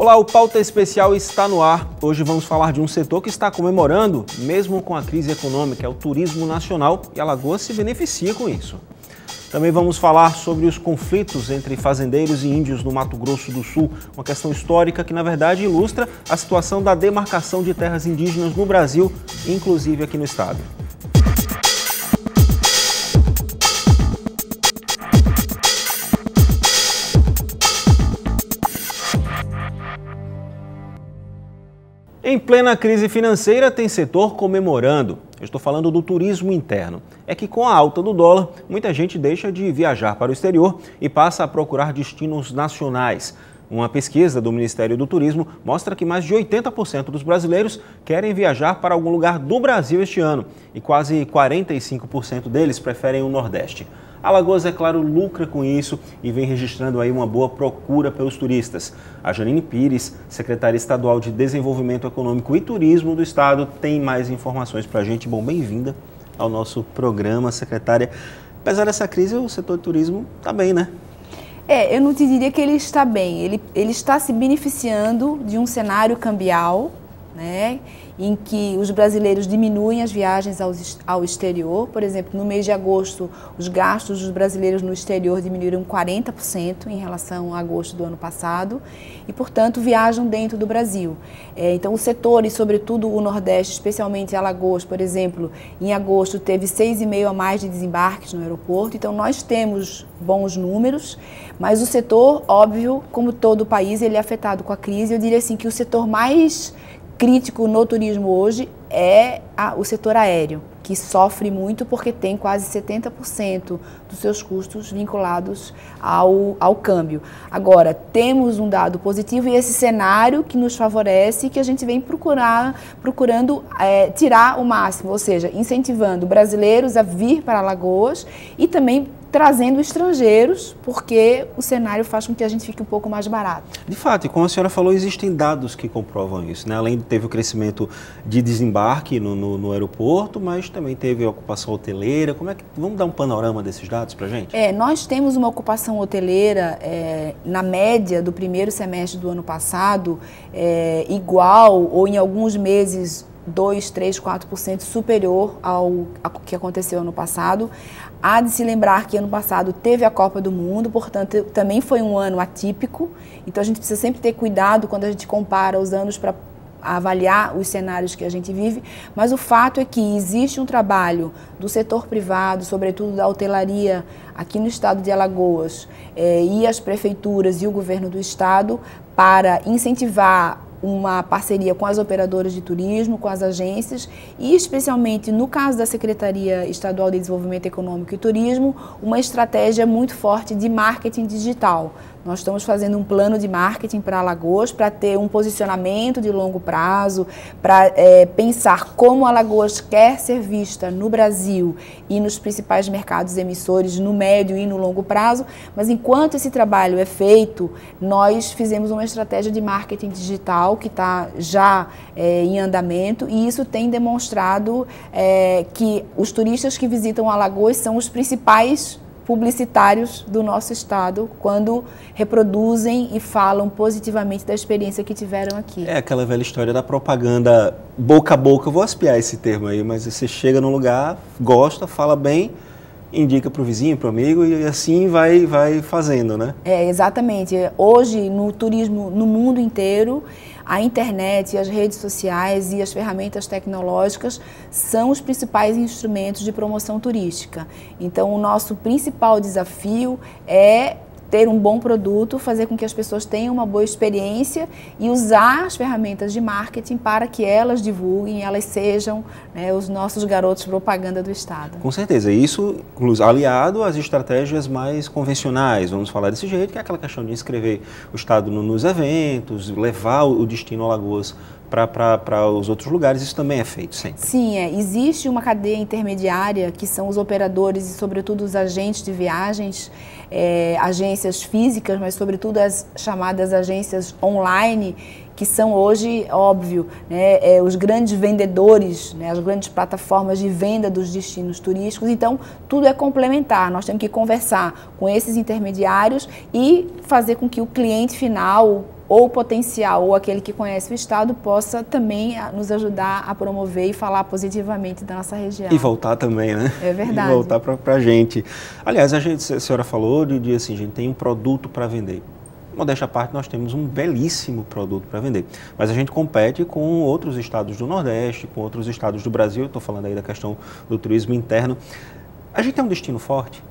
Olá, o Pauta Especial está no ar. Hoje vamos falar de um setor que está comemorando, mesmo com a crise econômica, é o turismo nacional, e Alagoas se beneficia com isso. Também vamos falar sobre os conflitos entre fazendeiros e índios no Mato Grosso do Sul, uma questão histórica que, na verdade, ilustra a situação da demarcação de terras indígenas no Brasil, inclusive aqui no estado. Em plena crise financeira, tem setor comemorando. Eu estou falando do turismo interno. É que com a alta do dólar, muita gente deixa de viajar para o exterior e passa a procurar destinos nacionais. Uma pesquisa do Ministério do Turismo mostra que mais de 80% dos brasileiros querem viajar para algum lugar do Brasil este ano e quase 45% deles preferem o Nordeste. Alagoas, é claro, lucra com isso e vem registrando aí uma boa procura pelos turistas. A Janine Pires, secretária estadual de Desenvolvimento Econômico e Turismo do Estado, tem mais informações para a gente. Bom, bem-vinda ao nosso programa, secretária. Apesar dessa crise, o setor de turismo está bem, né? Eu não te diria que ele está bem. Ele está se beneficiando de um cenário cambial, né, em que os brasileiros diminuem as viagens ao exterior. Por exemplo, no mês de agosto, os gastos dos brasileiros no exterior diminuíram 40% em relação a agosto do ano passado e, portanto, viajam dentro do Brasil. Então, os setores, sobretudo o Nordeste, especialmente Alagoas, por exemplo, em agosto teve 6,5 a mais de desembarques no aeroporto. Então, nós temos bons números, mas o setor, óbvio, como todo o país, ele é afetado com a crise. Eu diria assim que o setor mais crítico no turismo hoje é o setor aéreo, que sofre muito porque tem quase 70% dos seus custos vinculados ao câmbio. Agora, temos um dado positivo e esse cenário que nos favorece, que a gente vem procurando tirar o máximo, ou seja, incentivando brasileiros a vir para Alagoas e também trazendo estrangeiros, porque o cenário faz com que a gente fique um pouco mais barato. De fato, e como a senhora falou, existem dados que comprovam isso, né? Além de teve o crescimento de desembarque no aeroporto, mas também teve a ocupação hoteleira. Vamos dar um panorama desses dados para a gente? Nós temos uma ocupação hoteleira, na média do primeiro semestre do ano passado, igual ou em alguns meses 2, 3, 4% superior ao que aconteceu ano passado. Há de se lembrar que ano passado teve a Copa do Mundo, portanto, também foi um ano atípico. Então, a gente precisa sempre ter cuidado quando a gente compara os anos para avaliar os cenários que a gente vive. Mas o fato é que existe um trabalho do setor privado, sobretudo da hotelaria aqui no estado de Alagoas, e as prefeituras e o governo do estado para incentivar uma parceria com as operadoras de turismo, com as agências e, especialmente no caso da Secretaria Estadual de Desenvolvimento Econômico e Turismo, uma estratégia muito forte de marketing digital. Nós estamos fazendo um plano de marketing para Alagoas para ter um posicionamento de longo prazo, para pensar como Alagoas quer ser vista no Brasil e nos principais mercados emissores no médio e no longo prazo. Mas enquanto esse trabalho é feito, nós fizemos uma estratégia de marketing digital que está já em andamento e isso tem demonstrado que os turistas que visitam Alagoas são os principais publicitários do nosso estado quando reproduzem e falam positivamente da experiência que tiveram aqui. É aquela velha história da propaganda boca a boca, eu vou aspiar esse termo aí, mas você chega num lugar, gosta, fala bem, indica para o vizinho, para o amigo e assim vai fazendo, né? Exatamente. Hoje, no turismo no mundo inteiro, a internet, as redes sociais e as ferramentas tecnológicas são os principais instrumentos de promoção turística. Então, o nosso principal desafio é ter um bom produto, fazer com que as pessoas tenham uma boa experiência e usar as ferramentas de marketing para que elas divulguem, elas sejam, né, os nossos garotos propaganda do estado. Com certeza, isso aliado às estratégias mais convencionais, vamos falar desse jeito, que é aquela questão de inscrever o estado nos eventos, levar o destino Alagoas para os outros lugares, isso também é feito sempre? Sim, existe uma cadeia intermediária que são os operadores e sobretudo os agentes de viagens, agências físicas, mas sobretudo as chamadas agências online, que são hoje, óbvio, né, os grandes vendedores, né, as grandes plataformas de venda dos destinos turísticos. Então, tudo é complementar. Nós temos que conversar com esses intermediários e fazer com que o cliente final, ou potencial, ou aquele que conhece o estado, possa também nos ajudar a promover e falar positivamente da nossa região. E voltar também, né? É verdade. E voltar para a gente. Aliás, a senhora falou de assim, a gente tem um produto para vender. Modéstia à parte, nós temos um belíssimo produto para vender. Mas a gente compete com outros estados do Nordeste, com outros estados do Brasil. Estou falando aí da questão do turismo interno. A gente tem um destino forte?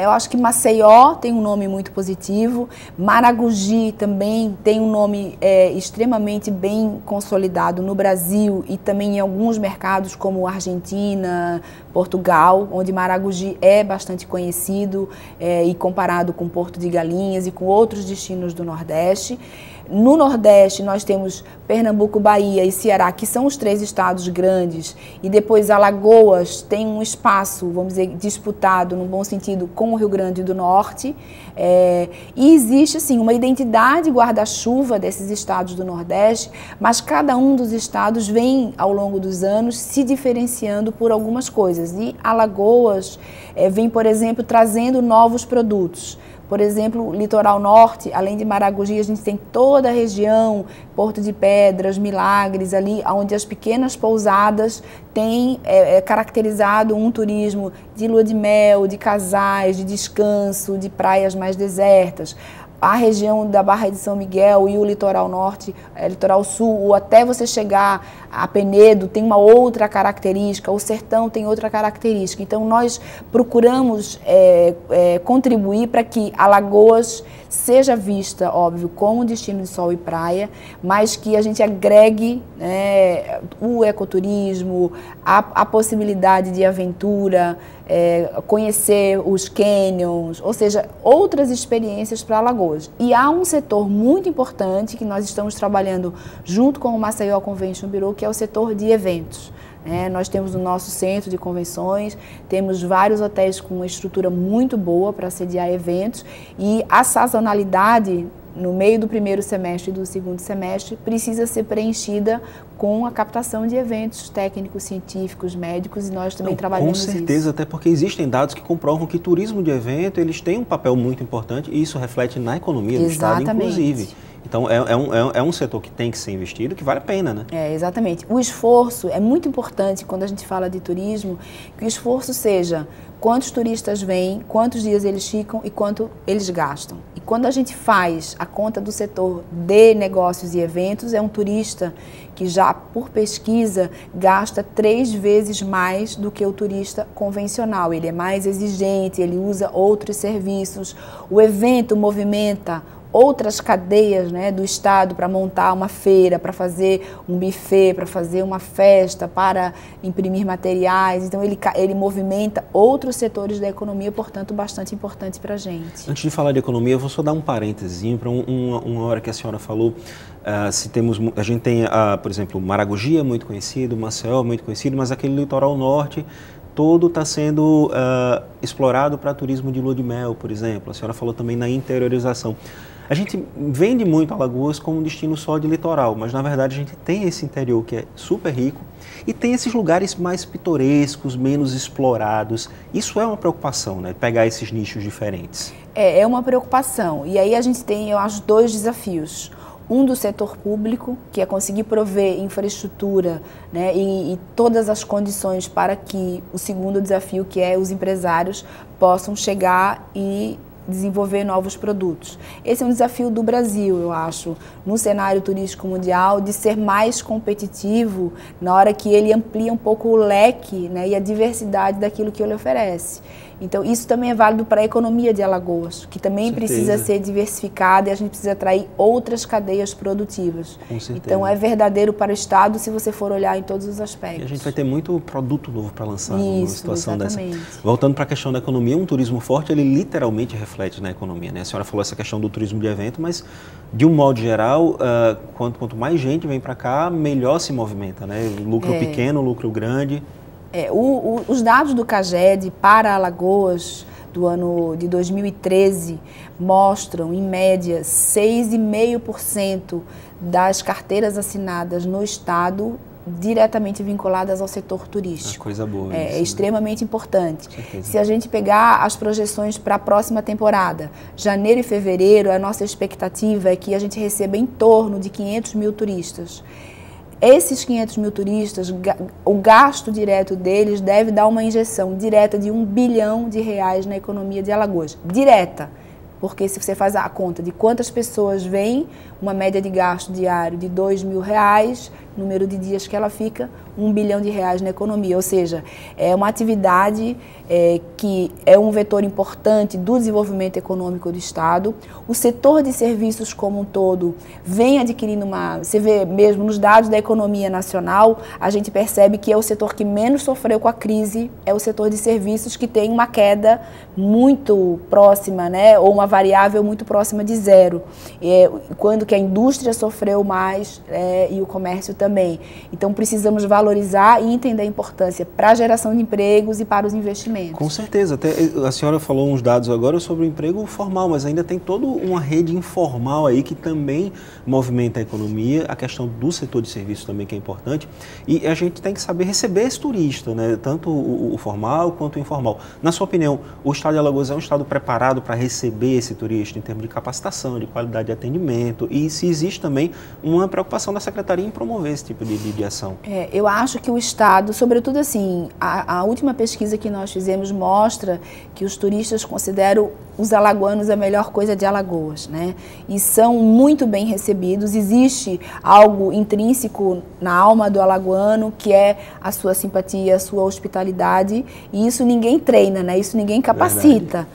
Eu acho que Maceió tem um nome muito positivo, Maragogi também tem um nome extremamente bem consolidado no Brasil e também em alguns mercados como Argentina, Portugal, onde Maragogi é bastante conhecido e comparado com Porto de Galinhas e com outros destinos do Nordeste. No Nordeste, nós temos Pernambuco, Bahia e Ceará, que são os 3 estados grandes, e depois Alagoas tem um espaço, vamos dizer, disputado, no bom sentido, com o Rio Grande do Norte. E existe, assim, uma identidade guarda-chuva desses estados do Nordeste, mas cada um dos estados vem, ao longo dos anos, se diferenciando por algumas coisas. E Alagoas vem, por exemplo, trazendo novos produtos. Por exemplo, o litoral norte, além de Maragogi, a gente tem toda a região, Porto de Pedras, Milagres, ali onde as pequenas pousadas têm caracterizado um turismo de lua de mel, de casais, de descanso, de praias mais desertas. A região da Barra de São Miguel e o litoral norte, litoral sul, ou até você chegar a Penedo, tem uma outra característica, o sertão tem outra característica. Então, nós procuramos contribuir para que Alagoas seja vista, óbvio, como destino de sol e praia, mas que a gente agregue o ecoturismo, a possibilidade de aventura, conhecer os canyons, ou seja, outras experiências para Alagoas. E há um setor muito importante que nós estamos trabalhando junto com o Maceió Convention Bureau, que é o setor de eventos. Nós temos o nosso centro de convenções, temos vários hotéis com uma estrutura muito boa para sediar eventos e a sazonalidade no meio do primeiro semestre e do segundo semestre precisa ser preenchida com a captação de eventos técnicos, científicos, médicos, e nós também trabalhamos isso. Com certeza, até porque existem dados que comprovam que turismo de evento, eles têm um papel muito importante e isso reflete na economia do estado, inclusive. Então, é um setor que tem que ser investido, que vale a pena, né? Exatamente. O esforço é muito importante quando a gente fala de turismo, que o esforço seja quantos turistas vêm, quantos dias eles ficam e quanto eles gastam. E quando a gente faz a conta do setor de negócios e eventos, é um turista que já, por pesquisa, gasta 3 vezes mais do que o turista convencional. Ele é mais exigente, ele usa outros serviços. O evento movimenta outras cadeias do estado para montar uma feira, para fazer um buffet, para fazer uma festa, para imprimir materiais. Então, ele movimenta outros setores da economia, portanto, bastante importante para a gente. Antes de falar de economia, eu vou só dar um parênteses para uma hora que a senhora falou. A gente tem, por exemplo, Maragogi é muito conhecido, Maceió é muito conhecido, mas aquele litoral norte todo está sendo explorado para turismo de lua de mel, por exemplo. A senhora falou também na interiorização. A gente vende muito Alagoas como um destino só de litoral, mas na verdade a gente tem esse interior que é super rico e tem esses lugares mais pitorescos, menos explorados. Isso é uma preocupação, né? Pegar esses nichos diferentes. É uma preocupação. E aí a gente tem, eu acho, 2 desafios. Um do setor público, que é conseguir prover infraestrutura e todas as condições para que o segundo desafio, que é os empresários, possam chegar e desenvolver novos produtos. Esse é um desafio do Brasil, eu acho, no cenário turístico mundial, de ser mais competitivo na hora que ele amplia um pouco o leque e a diversidade daquilo que ele oferece. Então, isso também é válido para a economia de Alagoas, que também precisa ser diversificada e a gente precisa atrair outras cadeias produtivas. Com certeza. Então, é verdadeiro para o Estado se você for olhar em todos os aspectos. E a gente vai ter muito produto novo para lançar numa situação exatamente. Dessa. Voltando para a questão da economia, um turismo forte, ele literalmente reflete na economia, né? A senhora falou essa questão do turismo de evento, mas de um modo geral, quanto mais gente vem para cá, melhor se movimenta, né? Lucro pequeno, lucro grande. Os dados do CAGED para Alagoas do ano de 2013 mostram, em média, 6,5% das carteiras assinadas no estado diretamente vinculadas ao setor turístico. Coisa boa. É extremamente importante. Certeza. Se a gente pegar as projeções para a próxima temporada, janeiro e fevereiro, a nossa expectativa é que a gente receba em torno de 500 mil turistas. Esses 500 mil turistas, o gasto direto deles deve dar uma injeção direta de R$1 bilhão na economia de Alagoas. Direta. Porque se você faz a conta de quantas pessoas vêm, uma média de gasto diário de R$2.000, número de dias que ela fica, R$1 bilhão na economia. Ou seja, é uma atividade que é um vetor importante do desenvolvimento econômico do Estado. O setor de serviços como um todo vem adquirindo você vê mesmo nos dados da economia nacional, a gente percebe que é o setor que menos sofreu com a crise, é o setor de serviços que tem uma queda muito próxima, né, ou uma variável muito próxima de zero, quando que a indústria sofreu mais e o comércio também. Então precisamos valorizar e entender a importância para a geração de empregos e para os investimentos. Com certeza. Até a senhora falou uns dados agora sobre o emprego formal, mas ainda tem toda uma rede informal aí que também movimenta a economia, a questão do setor de serviços também que é importante, e a gente tem que saber receber esse turista, né? Tanto o formal quanto o informal. Na sua opinião, o Estado de Alagoas é um Estado preparado para receber esse turista em termos de capacitação, de qualidade de atendimento, e se existe também uma preocupação da Secretaria em promover esse tipo de ação? Eu acho que o Estado, sobretudo assim, a última pesquisa que nós fizemos mostra que os turistas consideram os alagoanos a melhor coisa de Alagoas, né? E são muito bem recebidos. Existe algo intrínseco na alma do alagoano, que é a sua simpatia, a sua hospitalidade, e isso ninguém treina, né? Isso ninguém capacita.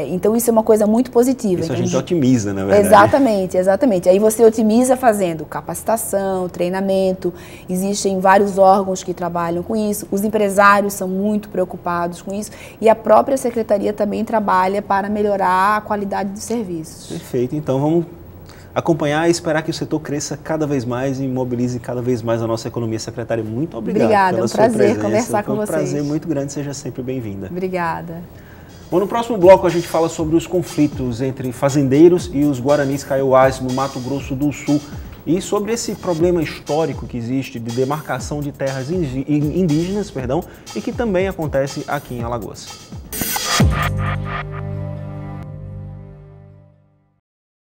Então isso é uma coisa muito positiva. Isso a gente otimiza, na verdade. Exatamente, exatamente. Aí você otimiza fazendo capacitação, treinamento, existem vários órgãos que trabalham com isso, os empresários são muito preocupados com isso e a própria Secretaria também trabalha para melhorar a qualidade dos serviços. Perfeito, então vamos acompanhar e esperar que o setor cresça cada vez mais e mobilize cada vez mais a nossa economia. Secretária, muito obrigado. Obrigada, pela é um sua prazer presença. conversar com vocês. vocês. Um prazer muito grande, seja sempre bem-vinda. Obrigada. Bom, no próximo bloco a gente fala sobre os conflitos entre fazendeiros e os guaranis kaiowás no Mato Grosso do Sul e sobre esse problema histórico que existe de demarcação de terras indígenas, e que também acontece aqui em Alagoas.